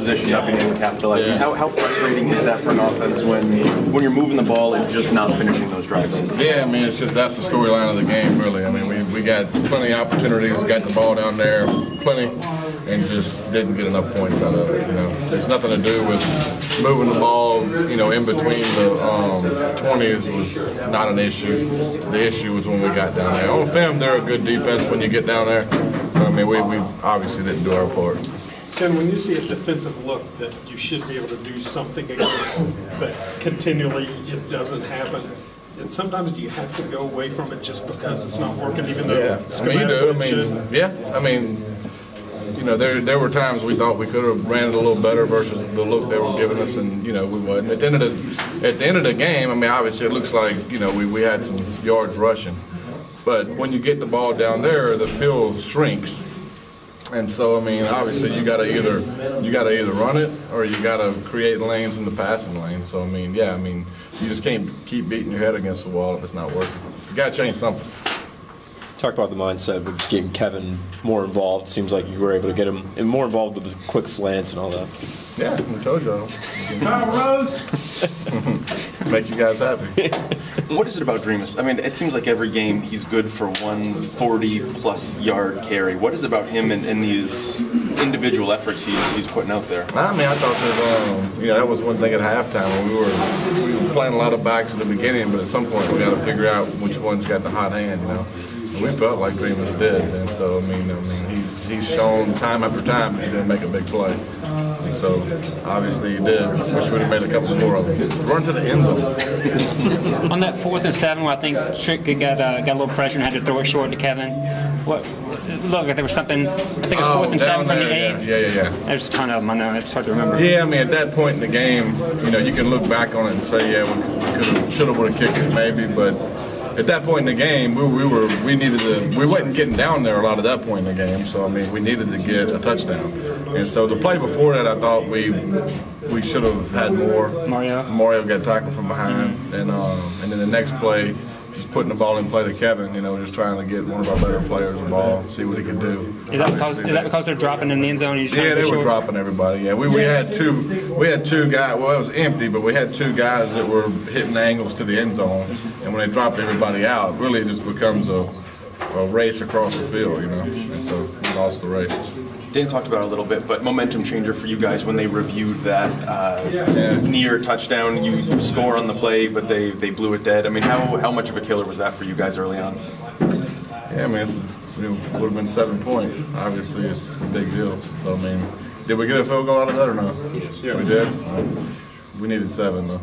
position, not being able to capitalize. Yeah. How frustrating is that for an offense when you're moving the ball and just not finishing those drives? Yeah, I mean, it's just that's the storyline of the game, really. I mean, we got plenty of opportunities, got the ball down there, plenty, and just didn't get enough points out of it. You know, there's nothing to do with moving the ball. You know, in between the 20s was not an issue. The issue was when we got down there. On film, they're a good defense when you get down there. But, I mean, we obviously didn't do our part. Shannon, when you see a defensive look that you should be able to do something against, but continually it doesn't happen, and sometimes do you have to go away from it just because it's not working, even though I mean, you know, there were times we thought we could have ran it a little better versus the look they were giving us, and you know we wasn't. At the end of the game, I mean, obviously it looks like you know we had some yards rushing, but when you get the ball down there, the field shrinks. And so, I mean, obviously, you gotta either run it or you gotta create lanes in the passing lane. So, I mean, yeah, I mean, you just can't keep beating your head against the wall if it's not working. You gotta change something. Talked about the mindset of getting Kevin more involved. Seems like you were able to get him more involved with the quick slants and all that. Yeah, I told you. Rose. Make you guys happy. What is it about Dreamus? I mean, it seems like every game he's good for 140-plus yard carry. What is it about him and these individual efforts he's putting out there? I mean, I thought that was one thing at halftime. We were playing a lot of backs at the beginning, but at some point we got to figure out which one's got the hot hand, you know. And we felt like Dreamus did, and so I mean he's shown time after time he didn't make a big play. And so obviously he did. Wish we'd have made a couple more of them. Run to the end zone. On that 4th and 7, where I think Trick got a little pressure and had to throw it short to Kevin. What look like there was something? I think it was 4th and 7 from the 8. Yeah. There's a ton of them. I know it's hard to remember. Yeah, I mean at that point in the game, you know, you can look back on it and say, yeah, we could have, should have, would have kicked it maybe, but. At that point in the game, we wasn't getting down there a lot at that point in the game. So I mean, we needed to get a touchdown. And so the play before that, I thought we should have had more. Mario got tackled from behind, and then the next play, just putting the ball in play to Kevin. You know, just trying to get one of our better players the ball, see what he could do. Is that because they're dropping in the end zone? Yeah, they were dropping everybody. Yeah, we had two guys. Well, it was empty, but we had two guys that were hitting angles to the end zone. And when they dropped everybody out, really it just becomes a race across the field, you know. And so we lost the race. Dan talked about it a little bit, but momentum changer for you guys when they reviewed that near touchdown. You score on the play, but they blew it dead. I mean, how much of a killer was that for you guys early on? Yeah, I mean, it would have been 7 points. Obviously, it's a big deal. So, I mean, did we get a field goal out of that or not? Yes. Yeah, we did. We needed 7, though.